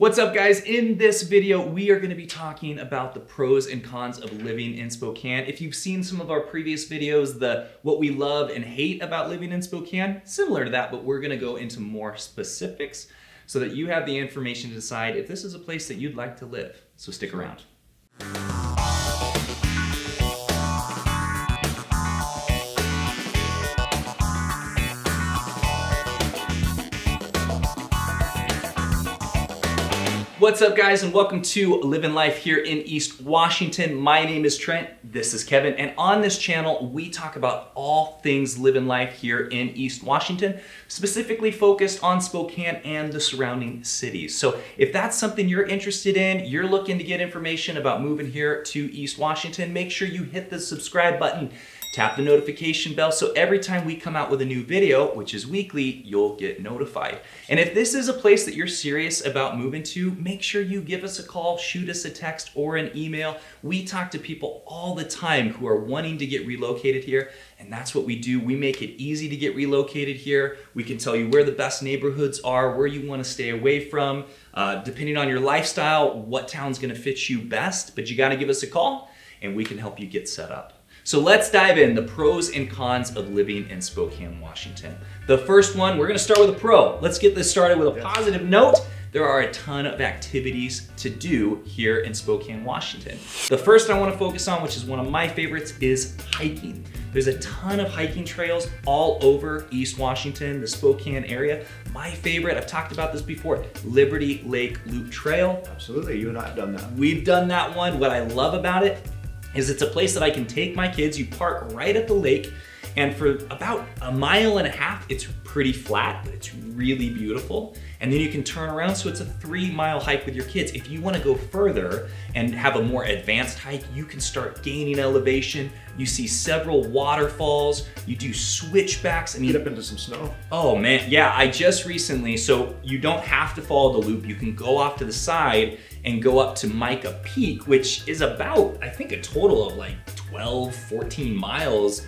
What's up, guys? In this video, we are going to be talking about the pros and cons of living in Spokane. If you've seen some of our previous videos, what we love and hate about living in Spokane, similar to that, but we're going to go into more specifics so that you have the information to decide if this is a place that you'd like to live. So stick around. What's up, guys, and welcome to Living Life here in East Washington. My name is Trent, this is Kevin, and on this channel, we talk about all things living life here in East Washington, specifically focused on Spokane and the surrounding cities. So if that's something you're interested in, you're looking to get information about moving here to East Washington, make sure you hit the subscribe button, tap the notification bell, so every time we come out with a new video, which is weekly, you'll get notified. And if this is a place that you're serious about moving to, make sure you give us a call, shoot us a text or an email. We talk to people all the time who are wanting to get relocated here, and that's what we do. We make it easy to get relocated here. We can tell you where the best neighborhoods are, where you want to stay away from, depending on your lifestyle, what town's gonna fit you best, but you gotta give us a call and we can help you get set up. So let's dive in, the pros and cons of living in Spokane, Washington. The first one, we're gonna start with a pro. Let's get this started with a positive note. There are a ton of activities to do here in Spokane, Washington. The first I wanna focus on, which is one of my favorites, is hiking. There's a ton of hiking trails all over East Washington, the Spokane area. My favorite, I've talked about this before, Liberty Lake Loop Trail. Absolutely, you and I have done that. We've done that one. What I love about it is it's a place that I can take my kids. You park right at the lake, and for about 1.5 miles, it's pretty flat, but it's really beautiful. And then you can turn around, so it's a 3-mile hike with your kids. If you wanna go further and have a more advanced hike, you can start gaining elevation. You see several waterfalls, you do switchbacks. I mean, get up into some snow. Oh man, yeah, I just recently, so you don't have to follow the loop. You can go off to the side and go up to Micah Peak, which is about, I think, a total of like 12, 14 miles.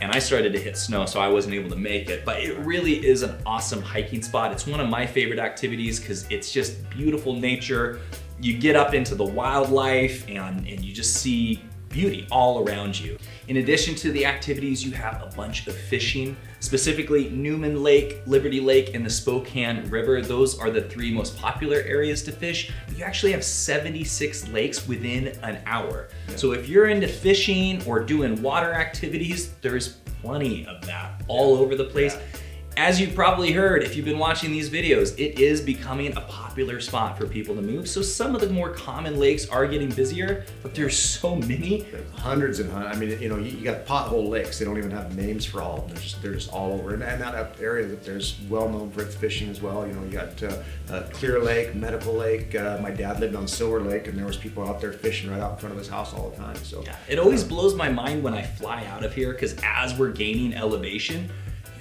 And I started to hit snow, so I wasn't able to make it. But it really is an awesome hiking spot. It's one of my favorite activities because it's just beautiful nature. You get up into the wildlife and you just see beauty all around you. In addition to the activities, you have a bunch of fishing, specifically Newman Lake, Liberty Lake, and the Spokane River. Those are the 3 most popular areas to fish. You actually have 76 lakes within an hour. Yeah. So if you're into fishing or doing water activities, there's plenty of that all over the place. Yeah. As you've probably heard, if you've been watching these videos, it is becoming a popular spot for people to move. So some of the more common lakes are getting busier, but there's so many. There's hundreds and hundreds. I mean, you know, you got pothole lakes. They don't even have names for all of them. They're just all over. And that area that there's well known for its fishing as well. You know, you got Clear Lake, Medical Lake. My dad lived on Silver Lake, and there was people out there fishing right out in front of his house all the time. So yeah, it always blows my mind when I fly out of here, because as we're gaining elevation,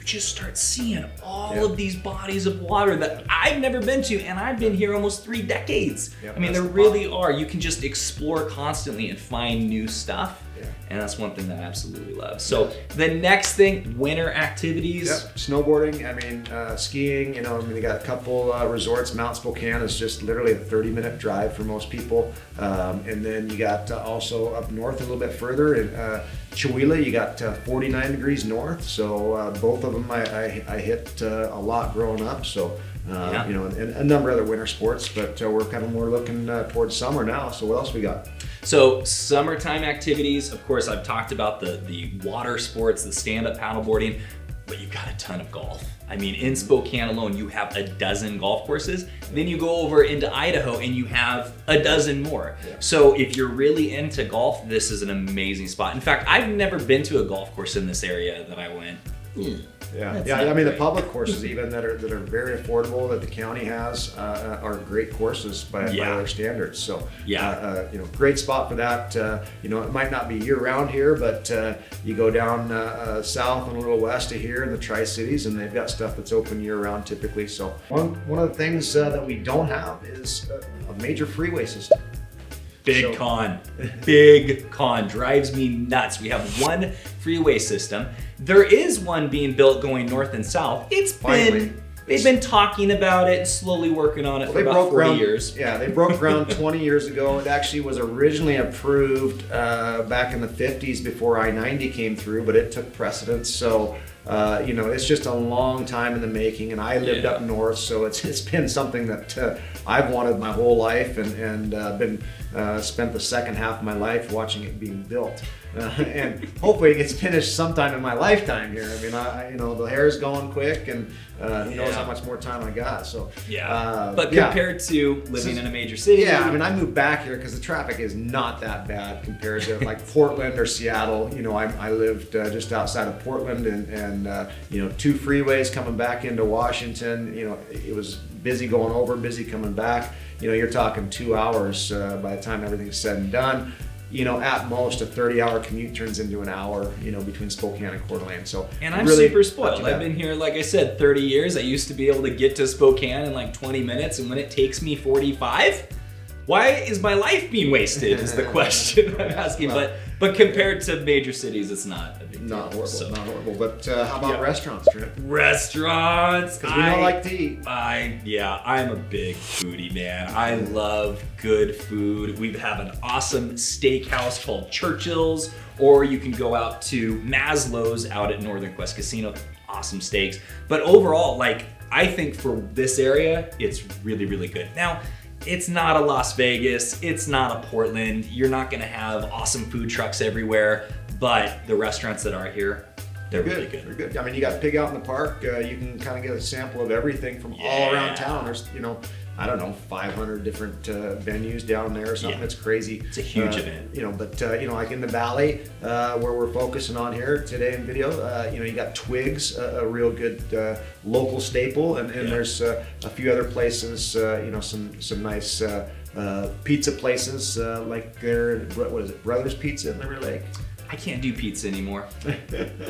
just start seeing all of these bodies of water that I've never been to, and I've been here almost 3 decades. I mean, there really are. You can just explore constantly and find new stuff. And that's one thing that I absolutely love. So the next thing, winter activities. Snowboarding, I mean, skiing, you know, I mean, they got a couple resorts. Mount Spokane is just literally a 30-minute drive for most people. And then you got also up north a little bit further in Chewelah, you got 49 degrees north. So both of them I hit a lot growing up. So, you know, and a number of other winter sports, but we're kind of more looking towards summer now. So what else we got? So summertime activities, of course, I've talked about the water sports, the stand-up paddleboarding, but you've got a ton of golf. I mean, in Spokane alone, you have a dozen golf courses. Then you go over into Idaho and you have a dozen more. So if you're really into golf, this is an amazing spot. In fact, I've never been to a golf course in this area that I went. I mean, the public courses even that are very affordable that the county has are great courses by their standards. So you know, great spot for that. You know, it might not be year round here, but you go down south and a little west of here in the Tri-Cities, and they've got stuff that's open year round typically. So one of the things that we don't have is a major freeway system. Big con, drives me nuts. We have one freeway system. There is one being built going north and south. It's been they've been talking about it, slowly working on it for about 40 years. Yeah, they broke ground 20 years ago. It actually was originally approved back in the 50s before I-90 came through, but it took precedence. So, you know, it's just a long time in the making, and I lived up north, so it's been something that I've wanted my whole life, and been spent the second half of my life watching it being built. And hopefully it gets finished sometime in my lifetime here. I mean, you know, the hair's going quick, and who knows how much more time I got. So but compared to living in a major city, I mean, I moved back here because the traffic is not that bad compared to like Portland or Seattle. You know, I lived just outside of Portland, and you know, 2 freeways coming back into Washington. You know, it was busy going over, busy coming back. You know, you're talking 2 hours by the time everything's said and done. You know, at most a 30-hour commute turns into an hour, you know, between Spokane and Coeur d'Alene. So, and I'm really super spoiled. I've been here, like I said, 30 years. I used to be able to get to Spokane in like 20 minutes, and when it takes me 45, why is my life being wasted is the question I'm asking. But compared to major cities, it's not a big deal. Not horrible, not horrible. But how about restaurants, Trent? Restaurants. Because we don't like to eat. I'm a big foodie, man. I love good food. We have an awesome steakhouse called Churchill's, or you can go out to Maslow's out at Northern Quest Casino. Awesome steaks. But overall, like, I think for this area, it's really, really good. Now, it's not a Las Vegas, it's not a Portland, you're not gonna have awesome food trucks everywhere, but the restaurants that are here, they're really good. They're good. I mean, you got Pig Out in the Park, you can kind of get a sample of everything from all around town. There's, you know, I don't know, 500 different venues down there or something. It's crazy. It's a huge event. You know, but you know, like in the valley, where we're focusing on here today in video, you know, you got Twigs, a real good local staple, and there's a few other places, you know, some nice pizza places, like what is it, Brothers Pizza in River Lake? I can't do pizza anymore.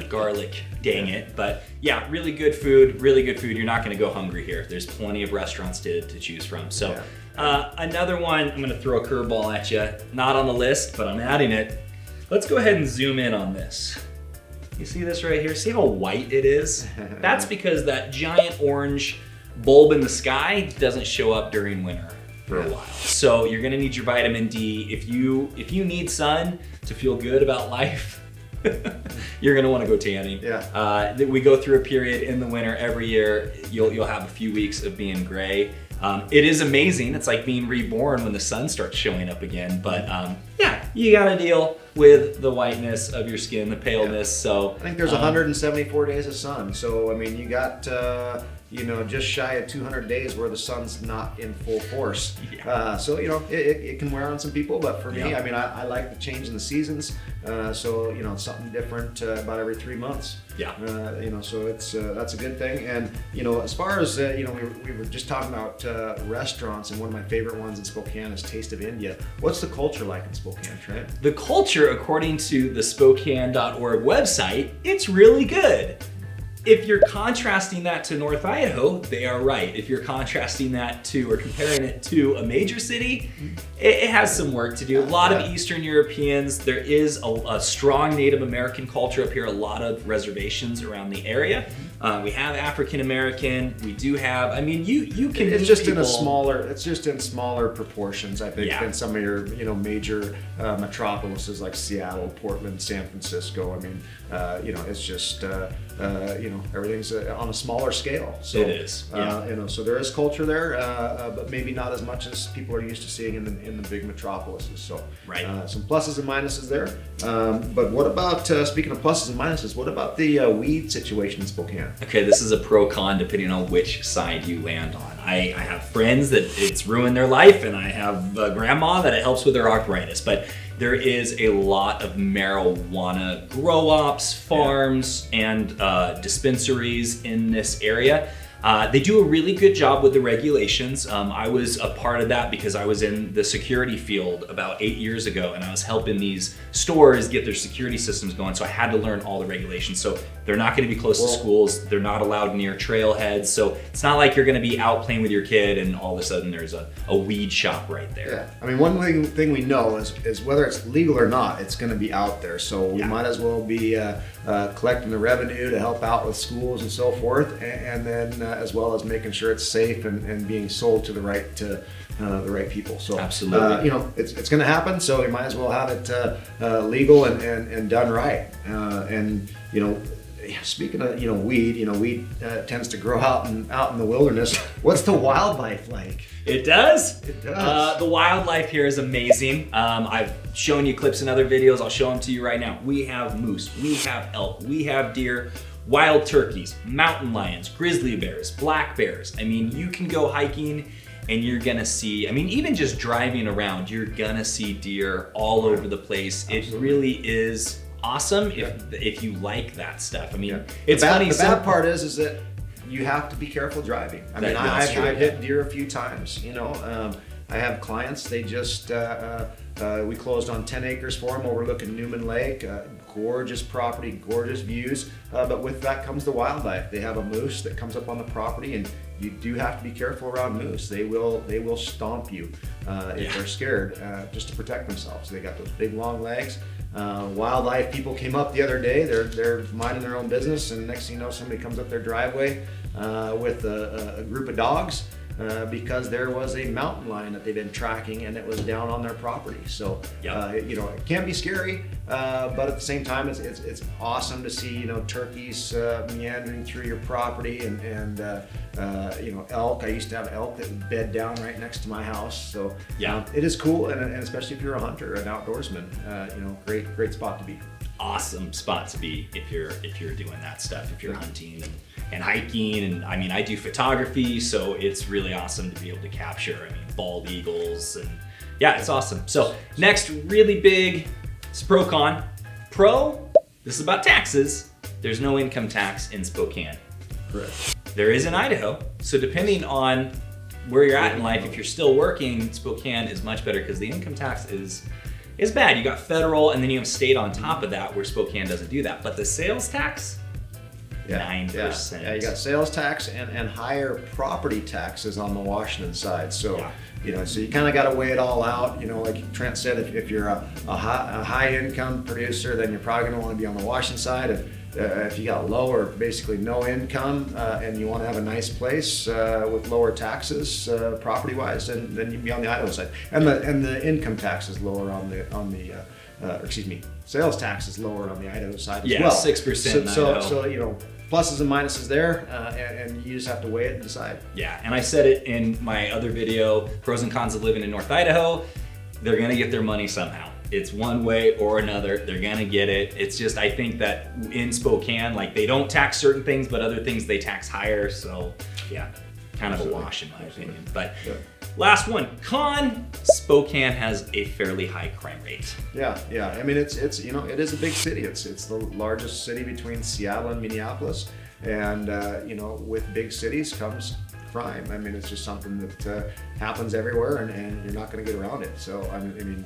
Garlic, dang it. But yeah, really good food, really good food. You're not gonna go hungry here. There's plenty of restaurants to choose from. So another one, I'm gonna throw a curveball at you. Not on the list, but I'm adding it. Let's go ahead and zoom in on this. You see this right here? See how white it is? That's because that giant orange bulb in the sky doesn't show up during winter for a while. So you're gonna need your vitamin D. If you need sun to feel good about life, you're gonna wanna go tanning. We go through a period in the winter every year, you'll have a few weeks of being gray. It is amazing, it's like being reborn when the sun starts showing up again, but yeah, you gotta deal with the whiteness of your skin, the paleness, so. I think there's 174 days of sun, so I mean, you got, you know, just shy of 200 days where the sun's not in full force. So, you know, it can wear on some people, but for me, I mean, I like the change in the seasons. So, you know, it's something different about every 3 months. You know, so it's that's a good thing. And, you know, as far as, you know, we were just talking about restaurants, and one of my favorite ones in Spokane is Taste of India. What's the culture like in Spokane, Trent? The culture, according to the Spokane.org website, it's really good. If you're contrasting that to North Idaho, they are right. If you're contrasting that to, or comparing it to a major city, it has some work to do. A lot of Eastern Europeans, there is a strong Native American culture up here, a lot of reservations around the area. We have African American, we do have, I mean, you can It's just in a smaller, it's just in smaller proportions, I think, than some of your, you know, major metropolises like Seattle, Portland, San Francisco. I mean, you know, it's just, you know, everything's on a smaller scale. So, it is, you know, so there is culture there, but maybe not as much as people are used to seeing in the big metropolises. So, some pluses and minuses there. But what about, speaking of pluses and minuses, what about the weed situation in Spokane? Okay, this is a pro-con depending on which side you land on. I have friends that it's ruined their life, and I have a grandma that it helps with their arthritis, but there is a lot of marijuana grow-ops, farms, and dispensaries in this area. They do a really good job with the regulations. I was a part of that because I was in the security field about 8 years ago, and I was helping these stores get their security systems going, so I had to learn all the regulations. So they're not gonna be close to schools, they're not allowed near trailheads, so it's not like you're gonna be out playing with your kid and all of a sudden there's a weed shop right there. I mean, one thing we know is whether it's legal or not, it's gonna be out there, so we might as well be collecting the revenue to help out with schools and so forth, and then as well as making sure it's safe and being sold to the right people. So absolutely, you know, it's going to happen. So we might as well have it legal and done right. And you know, speaking of weed tends to grow out in the wilderness. What's the wildlife like? It does. It does. The wildlife here is amazing. I've shown you clips in other videos. I'll show them to you right now. We have moose, we have elk, we have deer, wild turkeys, mountain lions, grizzly bears, black bears. I mean, you can go hiking and you're gonna see, I mean, even just driving around, you're gonna see deer all over the place. Absolutely. It really is awesome if you like that stuff. I mean, it's funny. The bad part is that you have to be careful driving. I mean, I've hit deer a few times. You know, I have clients. They just we closed on 10 acres for them overlooking Newman Lake. Gorgeous property, gorgeous views. But with that comes the wildlife. They have a moose that comes up on the property, and you do have to be careful around moose. They will stomp you if they're scared, just to protect themselves. They got those big long legs. Wildlife people came up the other day. They're minding their own business, and next thing you know, somebody comes up their driveway with a group of dogs because there was a mountain lion that they've been tracking, and it was down on their property. So you know, it can be scary, but at the same time, it's awesome to see, you know, turkeys meandering through your property, and you know, elk. I used to have elk that would bed down right next to my house. So it is cool, and especially if you're a hunter, an outdoorsman, you know, great spot to be. Awesome spot to be if you're doing that stuff, if you're hunting and hiking. And I mean, I do photography, so it's really awesome to be able to capture, I mean, bald eagles, and yeah, it's awesome. So next, really big, Spokane. Pro, this is about taxes. There's no income tax in Spokane. Correct. There is in Idaho. So depending on where you're at in life, if you're still working, Spokane is much better because the income tax is bad. You got federal, and then you have state on top of that, where Spokane doesn't do that. But the sales tax, 9%. Yeah, you got sales tax and higher property taxes on the Washington side. So you know, so you kind of got to weigh it all out. You know, like Trent said, if you're a high income producer, then you're probably going to want to be on the Washington side. If you got low or basically no income, and you want to have a nice place with lower taxes property-wise, then you can be on the Idaho side. And the income tax is lower on the sales tax is lower on the Idaho side as well. 6%. So you know, pluses and minuses there, and you just have to weigh it and decide. Yeah, and I said it in my other video, pros and cons of living in North Idaho. They're gonna get their money somehow. It's one way or another, they're gonna get it. It's just, I think that in Spokane, like, they don't tax certain things, but other things they tax higher. So yeah, kind of a wash in my opinion. But last one, con, Spokane has a fairly high crime rate. Yeah. I mean, it's you know, it is a big city. It's the largest city between Seattle and Minneapolis, and you know, with big cities comes crime. I mean, it's just something that happens everywhere, and you're not going to get around it. So I mean,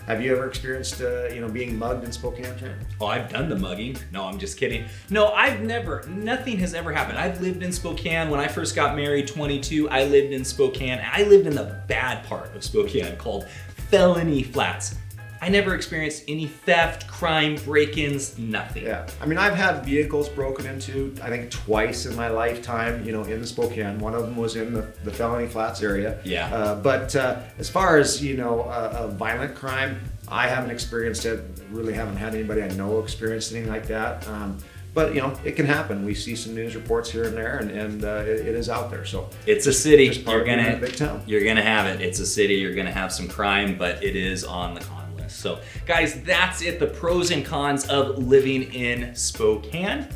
have you ever experienced you know, being mugged in Spokane, Trent? Oh, I've done the mugging. No, I'm just kidding. No, I've never. Nothing has ever happened. I've lived in Spokane. When I first got married, 22, I lived in Spokane. I lived in the bad part of Spokane called Felony Flats. I never experienced any theft, crime, break-ins, nothing. Yeah, I mean, I've had vehicles broken into, I think, twice in my lifetime, you know, in Spokane. One of them was in the Felony Flats area. Yeah. But as far as, you know, a violent crime, I haven't experienced it. Really haven't had anybody I know experience anything like that. But you know, it can happen. We see some news reports here and there, and it is out there. So it's a city. You're gonna big town. You're gonna have it. It's a city. You're gonna have some crime, but it is on the con list. So guys, that's it. The pros and cons of living in Spokane.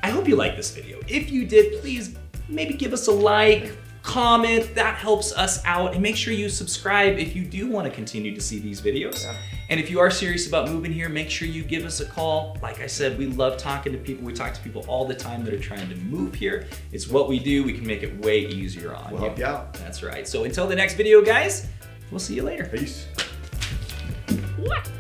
I hope you liked this video. If you did, please maybe give us a like, comment. That helps us out, and make sure you subscribe if you do want to continue to see these videos. Yeah. And if you are serious about moving here, make sure you give us a call. Like I said, we love talking to people. We talk to people all the time that are trying to move here. It's what we do. We can make it way easier on you. We'll help you out. That's right. So until the next video, guys, we'll see you later. Peace. What?